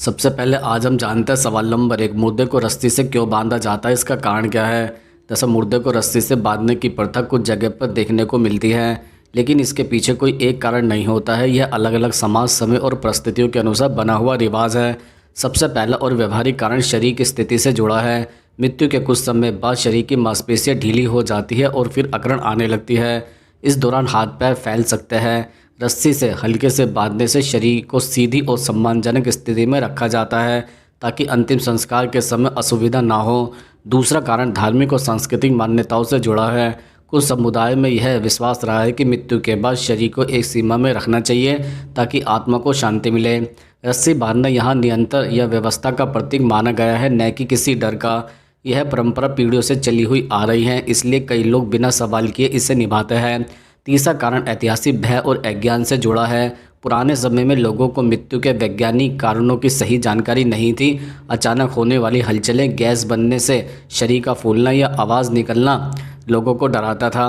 सबसे पहले आज हम जानते हैं सवाल नंबर 1, मुर्दे को रस्सी से क्यों बांधा जाता है, इसका कारण क्या है। दरअसल मुर्दे को रस्सी से बांधने की प्रथा कुछ जगह पर देखने को मिलती है, लेकिन इसके पीछे कोई एक कारण नहीं होता है। यह अलग अलग समाज, समय और परिस्थितियों के अनुसार बना हुआ रिवाज है। सबसे पहला और व्यवहारिक कारण शरीर की स्थिति से जुड़ा है। मृत्यु के कुछ समय बाद शरीर की मांसपेशियाँ ढीली हो जाती है और फिर अकड़न आने लगती है। इस दौरान हाथ पैर फैल सकते हैं। रस्सी से हल्के से बांधने से शरीर को सीधी और सम्मानजनक स्थिति में रखा जाता है ताकि अंतिम संस्कार के समय असुविधा ना हो। दूसरा कारण धार्मिक और सांस्कृतिक मान्यताओं से जुड़ा है। कुछ समुदाय में यह विश्वास रहा है कि मृत्यु के बाद शरीर को एक सीमा में रखना चाहिए ताकि आत्मा को शांति मिले। रस्सी बांधना यहाँ नियंत्रण या व्यवस्था का प्रतीक माना गया है, न कि किसी डर का। यह परंपरा पीढ़ियों से चली हुई आ रही है, इसलिए कई लोग बिना सवाल किए इसे निभाते हैं। तीसरा कारण ऐतिहासिक भय और अज्ञान से जुड़ा है। पुराने समय में लोगों को मृत्यु के वैज्ञानिक कारणों की सही जानकारी नहीं थी। अचानक होने वाली हलचलें, गैस बनने से शरीर का फूलना या आवाज़ निकलना लोगों को डराता था।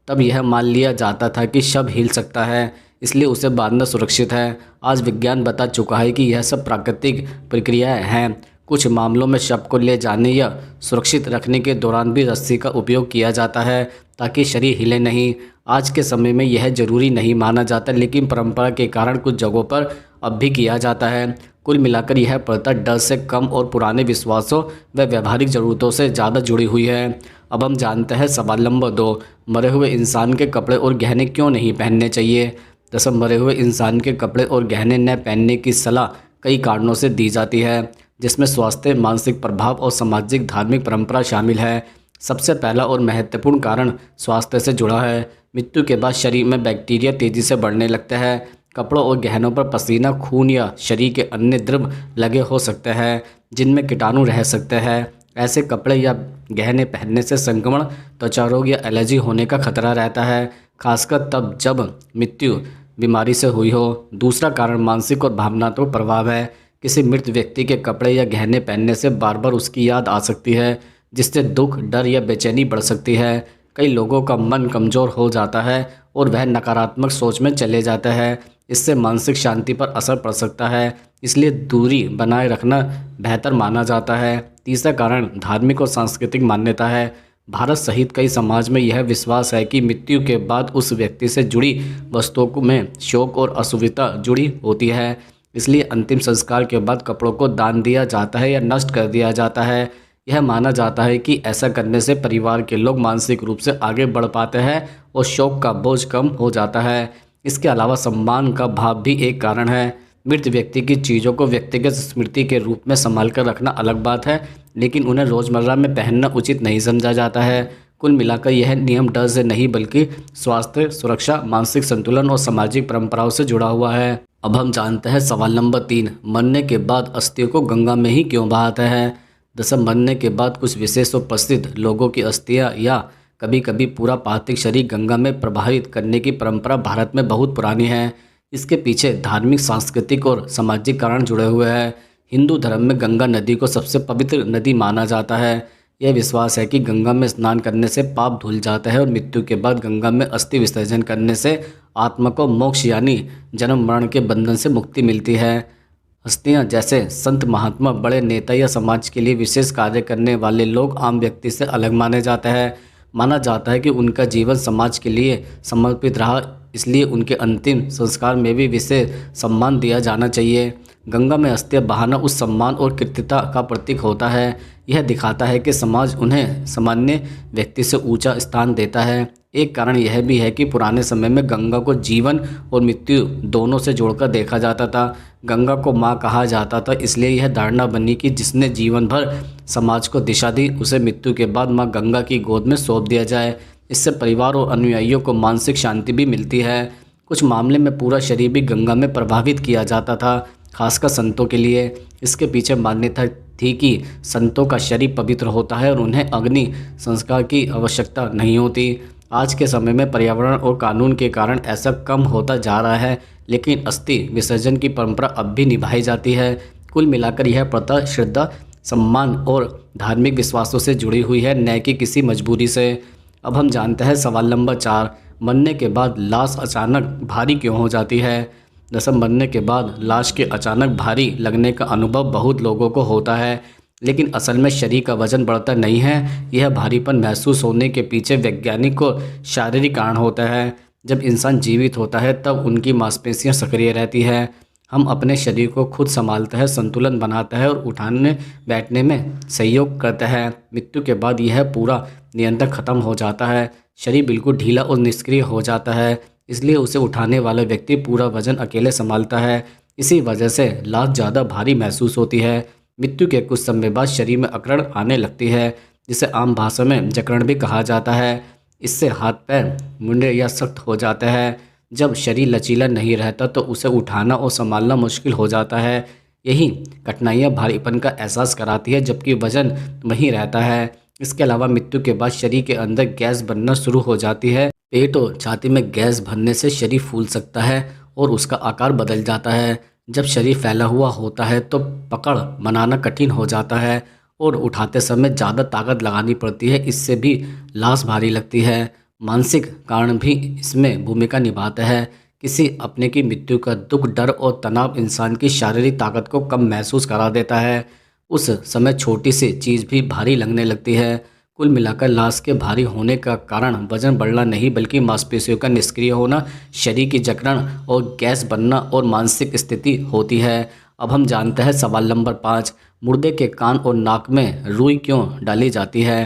तब यह मान लिया जाता था कि शव हिल सकता है, इसलिए उसे बांधना सुरक्षित है। आज विज्ञान बता चुका है कि यह सब प्राकृतिक प्रक्रियाएं हैं। कुछ मामलों में शव को ले जाने या सुरक्षित रखने के दौरान भी रस्सी का उपयोग किया जाता है ताकि शरीर हिले नहीं। आज के समय में यह जरूरी नहीं माना जाता, लेकिन परंपरा के कारण कुछ जगहों पर अब भी किया जाता है। कुल मिलाकर यह प्रथा डर से कम और पुराने विश्वासों व व्यवहारिक ज़रूरतों से ज़्यादा जुड़ी हुई है। अब हम जानते हैं सवाल नंबर 2, मरे हुए इंसान के कपड़े और गहने क्यों नहीं पहनने चाहिए। दरअसल मरे हुए इंसान के कपड़े और गहने न पहनने की सलाह कई कारणों से दी जाती है, जिसमें स्वास्थ्य, मानसिक प्रभाव और सामाजिक धार्मिक परंपरा शामिल है। सबसे पहला और महत्वपूर्ण कारण स्वास्थ्य से जुड़ा है। मृत्यु के बाद शरीर में बैक्टीरिया तेज़ी से बढ़ने लगते हैं। कपड़ों और गहनों पर पसीना, खून या शरीर के अन्य द्रव लगे हो सकते हैं जिनमें कीटाणु रह सकते हैं। ऐसे कपड़े या गहने पहनने से संक्रमण, त्वचा रोग या एलर्जी होने का खतरा रहता है, खासकर तब जब मृत्यु बीमारी से हुई हो। दूसरा कारण मानसिक और भावनात्मक प्रभाव है। किसी मृत व्यक्ति के कपड़े या गहने पहनने से बार बार उसकी याद आ सकती है, जिससे दुख, डर या बेचैनी बढ़ सकती है। कई लोगों का मन कमज़ोर हो जाता है और वह नकारात्मक सोच में चले जाता है। इससे मानसिक शांति पर असर पड़ सकता है, इसलिए दूरी बनाए रखना बेहतर माना जाता है। तीसरा कारण धार्मिक और सांस्कृतिक मान्यता है। भारत सहित कई समाज में यह विश्वास है कि मृत्यु के बाद उस व्यक्ति से जुड़ी वस्तुओं में शोक और असुविधा जुड़ी होती है, इसलिए अंतिम संस्कार के बाद कपड़ों को दान दिया जाता है या नष्ट कर दिया जाता है। यह माना जाता है कि ऐसा करने से परिवार के लोग मानसिक रूप से आगे बढ़ पाते हैं और शोक का बोझ कम हो जाता है। इसके अलावा सम्मान का भाव भी एक कारण है। मृत व्यक्ति की चीज़ों को व्यक्तिगत स्मृति के रूप में संभाल कर रखना अलग बात है, लेकिन उन्हें रोज़मर्रा में पहनना उचित नहीं समझा जाता है। कुल मिलाकर यह नियम डर से नहीं बल्कि स्वास्थ्य, सुरक्षा, मानसिक संतुलन और सामाजिक परंपराओं से जुड़ा हुआ है। अब हम जानते हैं सवाल नंबर 3, मरने के बाद अस्थियों को गंगा में ही क्यों बहाते हैं। दरअसल मरने के बाद कुछ विशेष और प्रसिद्ध लोगों की अस्थियां या कभी कभी पूरा पार्थिव शरीर गंगा में प्रवाहित करने की परंपरा भारत में बहुत पुरानी है। इसके पीछे धार्मिक, सांस्कृतिक और सामाजिक कारण जुड़े हुए हैं। हिंदू धर्म में गंगा नदी को सबसे पवित्र नदी माना जाता है। यह विश्वास है कि गंगा में स्नान करने से पाप धुल जाता है और मृत्यु के बाद गंगा में अस्थि विसर्जन करने से आत्मा को मोक्ष यानी जन्म मरण के बंधन से मुक्ति मिलती है। हस्तियाँ जैसे संत, महात्मा, बड़े नेता या समाज के लिए विशेष कार्य करने वाले लोग आम व्यक्ति से अलग माने जाते हैं। माना जाता है कि उनका जीवन समाज के लिए समर्पित रहा, इसलिए उनके अंतिम संस्कार में भी विशेष सम्मान दिया जाना चाहिए। गंगा में अस्थियाँ बहाना उस सम्मान और कृत्यता का प्रतीक होता है। यह दिखाता है कि समाज उन्हें सामान्य व्यक्ति से ऊंचा स्थान देता है। एक कारण यह भी है कि पुराने समय में गंगा को जीवन और मृत्यु दोनों से जोड़कर देखा जाता था। गंगा को माँ कहा जाता था, इसलिए यह धारणा बनी कि जिसने जीवन भर समाज को दिशा दी, उसे मृत्यु के बाद माँ गंगा की गोद में सौंप दिया जाए। इससे परिवार और अनुयायियों को मानसिक शांति भी मिलती है। कुछ मामले में पूरा शरीर भी गंगा में प्रभावित किया जाता था, खासकर संतों के लिए। इसके पीछे मान्यता थी कि संतों का शरीर पवित्र होता है और उन्हें अग्नि संस्कार की आवश्यकता नहीं होती। आज के समय में पर्यावरण और कानून के कारण ऐसा कम होता जा रहा है, लेकिन अस्थि विसर्जन की परंपरा अब भी निभाई जाती है। कुल मिलाकर यह प्रथा श्रद्धा, सम्मान और धार्मिक विश्वासों से जुड़ी हुई है, न कि किसी मजबूरी से। अब हम जानते हैं सवाल नंबर 4, मरने के बाद लाश अचानक भारी क्यों हो जाती है। दरअसल मरने के बाद लाश के अचानक भारी लगने का अनुभव बहुत लोगों को होता है, लेकिन असल में शरीर का वजन बढ़ता नहीं है। यह भारीपन महसूस होने के पीछे वैज्ञानिक और शारीरिक कारण होता है। जब इंसान जीवित होता है तब उनकी मांसपेशियां सक्रिय रहती है। हम अपने शरीर को खुद संभालते हैं, संतुलन बनाता है और उठाने बैठने में सहयोग करता है। मृत्यु के बाद यह पूरा नियंत्रण खत्म हो जाता है। शरीर बिल्कुल ढीला और निष्क्रिय हो जाता है, इसलिए उसे उठाने वाला व्यक्ति पूरा वजन अकेले संभालता है। इसी वजह से लाश ज़्यादा भारी महसूस होती है। मृत्यु के कुछ समय बाद शरीर में अकड़न आने लगती है, जिसे आम भाषा में जकड़न भी कहा जाता है। इससे हाथ पैर मुंडे या सख्त हो जाता है। जब शरीर लचीला नहीं रहता तो उसे उठाना और संभालना मुश्किल हो जाता है। यही कठिनाइयाँ भारीपन का एहसास कराती है, जबकि वजन वहीं रहता है। इसके अलावा मृत्यु के बाद शरीर के अंदर गैस बनना शुरू हो जाती है। पेट और छाती में गैस भरने से शरीर फूल सकता है और उसका आकार बदल जाता है। जब शरीर फैला हुआ होता है तो पकड़ बनाना कठिन हो जाता है और उठाते समय ज़्यादा ताकत लगानी पड़ती है। इससे भी लाश भारी लगती है। मानसिक कारण भी इसमें भूमिका निभाता है। किसी अपने की मृत्यु का दुख, डर और तनाव इंसान की शारीरिक ताकत को कम महसूस करा देता है। उस समय छोटी सी चीज़ भी भारी लगने लगती है। कुल मिलाकर लाश के भारी होने का कारण वजन बढ़ना नहीं, बल्कि मांसपेशियों का निष्क्रिय होना, शरीर की जकड़न और गैस बनना और मानसिक स्थिति होती है। अब हम जानते हैं सवाल नंबर 5, मुर्दे के कान और नाक में रुई क्यों डाली जाती है।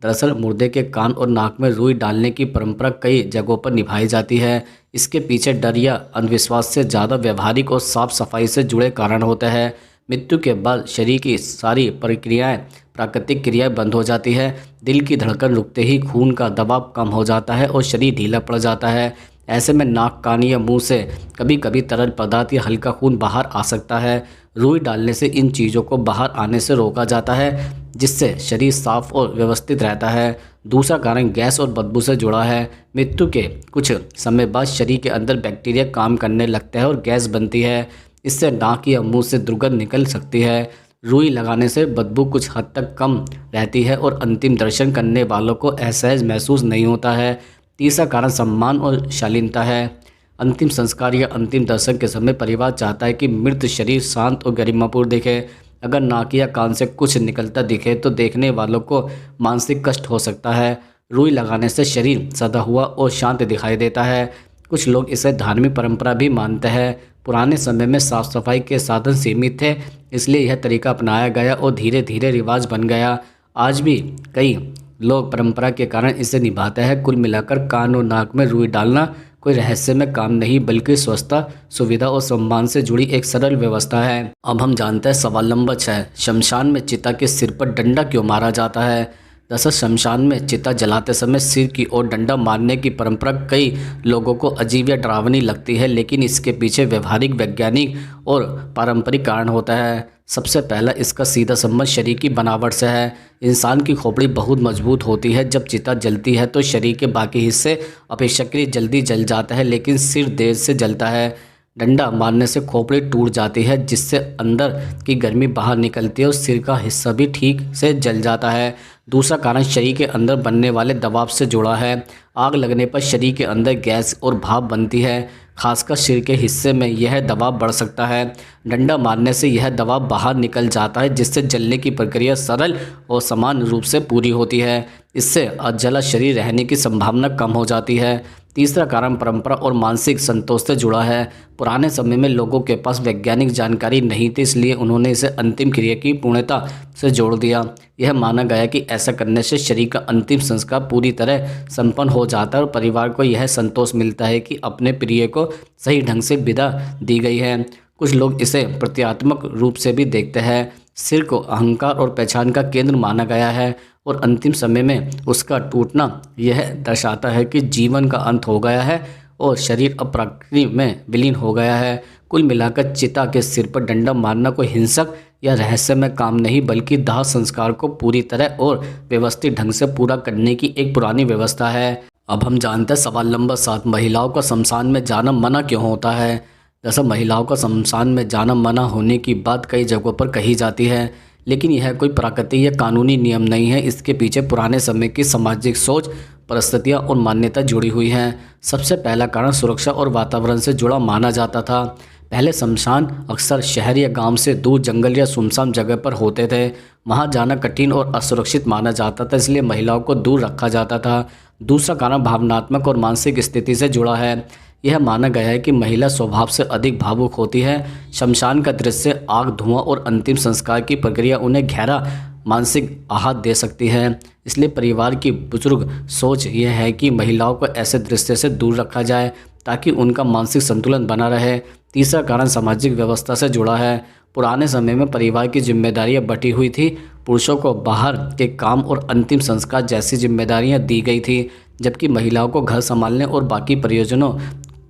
दरअसल मुर्दे के कान और नाक में रुई डालने की परंपरा कई जगहों पर निभाई जाती है। इसके पीछे डर या अंधविश्वास से ज़्यादा व्यवहारिक और साफ सफाई से जुड़े कारण होते हैं। मृत्यु के बाद शरीर की सारी प्रक्रियाएं, प्राकृतिक क्रियाएं बंद हो जाती है। दिल की धड़कन रुकते ही खून का दबाव कम हो जाता है और शरीर ढीला पड़ जाता है। ऐसे में नाक, कान या मुंह से कभी कभी तरल पदार्थ या हल्का खून बाहर आ सकता है। रुई डालने से इन चीज़ों को बाहर आने से रोका जाता है, जिससे शरीर साफ और व्यवस्थित रहता है। दूसरा कारण गैस और बदबू से जुड़ा है। मृत्यु के कुछ समय बाद शरीर के अंदर बैक्टीरिया काम करने लगता है और गैस बनती है। इससे नाक या मुंह से दुर्गंध निकल सकती है। रुई लगाने से बदबू कुछ हद तक कम रहती है और अंतिम दर्शन करने वालों को असहज महसूस नहीं होता है। तीसरा कारण सम्मान और शालीनता है। अंतिम संस्कार या अंतिम दर्शन के समय परिवार चाहता है कि मृत शरीर शांत और गरिमापूर्ण दिखे। अगर नाक या कान से कुछ निकलता दिखे तो देखने वालों को मानसिक कष्ट हो सकता है। रुई लगाने से शरीर सदा हुआ और शांत दिखाई देता है। कुछ लोग इसे धार्मिक परंपरा भी मानते हैं। पुराने समय में साफ सफाई के साधन सीमित थे, इसलिए यह तरीका अपनाया गया और धीरे धीरे रिवाज बन गया। आज भी कई लोग परंपरा के कारण इसे निभाते हैं। कुल मिलाकर कान और नाक में रुई डालना कोई रहस्यमय काम नहीं, बल्कि स्वच्छता, सुविधा और सम्मान से जुड़ी एक सरल व्यवस्था है। अब हम जानते हैं सवाल नंबर 6, शमशान में चिता के सिर पर डंडा क्यों मारा जाता है। दरअसल शमशान में चिता जलाते समय सिर की ओर डंडा मारने की परंपरा कई लोगों को अजीब या डरावनी लगती है, लेकिन इसके पीछे व्यवहारिक, वैज्ञानिक और पारंपरिक कारण होता है। सबसे पहला इसका सीधा संबंध शरीर की बनावट से है। इंसान की खोपड़ी बहुत मजबूत होती है। जब चिता जलती है तो शरीर के बाकी हिस्से अपेक्षाकृत जल्दी जल जाता है, लेकिन सिर देर से जलता है। डंडा मारने से खोपड़ी टूट जाती है, जिससे अंदर की गर्मी बाहर निकलती है और सिर का हिस्सा भी ठीक से जल जाता है। दूसरा कारण शरीर के अंदर बनने वाले दबाव से जुड़ा है। आग लगने पर शरीर के अंदर गैस और भाप बनती है, खासकर सिर के हिस्से में यह दबाव बढ़ सकता है। डंडा मारने से यह दबाव बाहर निकल जाता है, जिससे जलने की प्रक्रिया सरल और समान रूप से पूरी होती है। इससे अजला शरीर रहने की संभावना कम हो जाती है। तीसरा कारण परंपरा और मानसिक संतोष से जुड़ा है। पुराने समय में लोगों के पास वैज्ञानिक जानकारी नहीं थी, इसलिए उन्होंने इसे अंतिम क्रिया की पूर्णता से जोड़ दिया। यह माना गया कि ऐसा करने से शरीर का अंतिम संस्कार पूरी तरह संपन्न हो जाता है और परिवार को यह संतोष मिलता है कि अपने प्रिय को सही ढंग से विदा दी गई है। कुछ लोग इसे प्रतीकात्मक रूप से भी देखते हैं। सिर को अहंकार और पहचान का केंद्र माना गया है और अंतिम समय में उसका टूटना यह दर्शाता है कि जीवन का अंत हो गया है और शरीर अब प्रकृति में विलीन हो गया है। कुल मिलाकर चिता के सिर पर डंडा मारना कोई हिंसक या रहस्यमय काम नहीं, बल्कि दाह संस्कार को पूरी तरह और व्यवस्थित ढंग से पूरा करने की एक पुरानी व्यवस्था है। अब हम जानते हैं सवाल नंबर 7, महिलाओं का शमशान में जाना मना क्यों होता है। दरअसल महिलाओं का शमशान में जाना मना होने की बात कई जगहों पर कही जाती है, लेकिन यह कोई प्राकृतिक या कानूनी नियम नहीं है। इसके पीछे पुराने समय की सामाजिक सोच, परिस्थितियाँ और मान्यता जुड़ी हुई हैं। सबसे पहला कारण सुरक्षा और वातावरण से जुड़ा माना जाता था। पहले शमशान अक्सर शहर या गांव से दूर जंगल या सुनसान जगह पर होते थे। वहां जाना कठिन और असुरक्षित माना जाता था, इसलिए महिलाओं को दूर रखा जाता था। दूसरा कारण भावनात्मक और मानसिक स्थिति से जुड़ा है। यह माना गया है कि महिला स्वभाव से अधिक भावुक होती है। शमशान का दृश्य, आग, धुआं और अंतिम संस्कार की प्रक्रिया उन्हें गहरा मानसिक आहत दे सकती है। इसलिए परिवार की बुजुर्ग सोच यह है कि महिलाओं को ऐसे दृश्य से दूर रखा जाए ताकि उनका मानसिक संतुलन बना रहे। तीसरा कारण सामाजिक व्यवस्था से जुड़ा है। पुराने समय में परिवार की जिम्मेदारियां बटी हुई थी। पुरुषों को बाहर के काम और अंतिम संस्कार जैसी जिम्मेदारियां दी गई थी, जबकि महिलाओं को घर संभालने और बाकी परियोजनों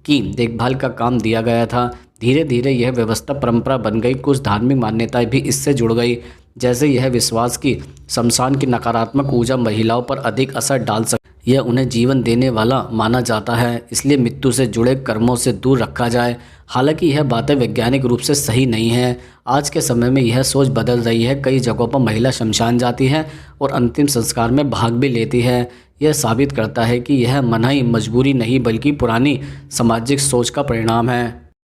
की देखभाल का काम दिया गया था। धीरे धीरे यह व्यवस्था परंपरा बन गई। कुछ धार्मिक मान्यताएं भी इससे जुड़ गई, जैसे यह विश्वास कि शमशान की नकारात्मक ऊर्जा महिलाओं पर अधिक असर डाल सकती, यह उन्हें जीवन देने वाला माना जाता है, इसलिए मृत्यु से जुड़े कर्मों से दूर रखा जाए। हालांकि यह बातें वैज्ञानिक रूप से सही नहीं है। आज के समय में यह सोच बदल रही है। कई जगहों पर महिला शमशान जाती है और अंतिम संस्कार में भाग भी लेती है। यह साबित करता है कि यह मनाही मजबूरी नहीं बल्कि पुरानी सामाजिक सोच का परिणाम है।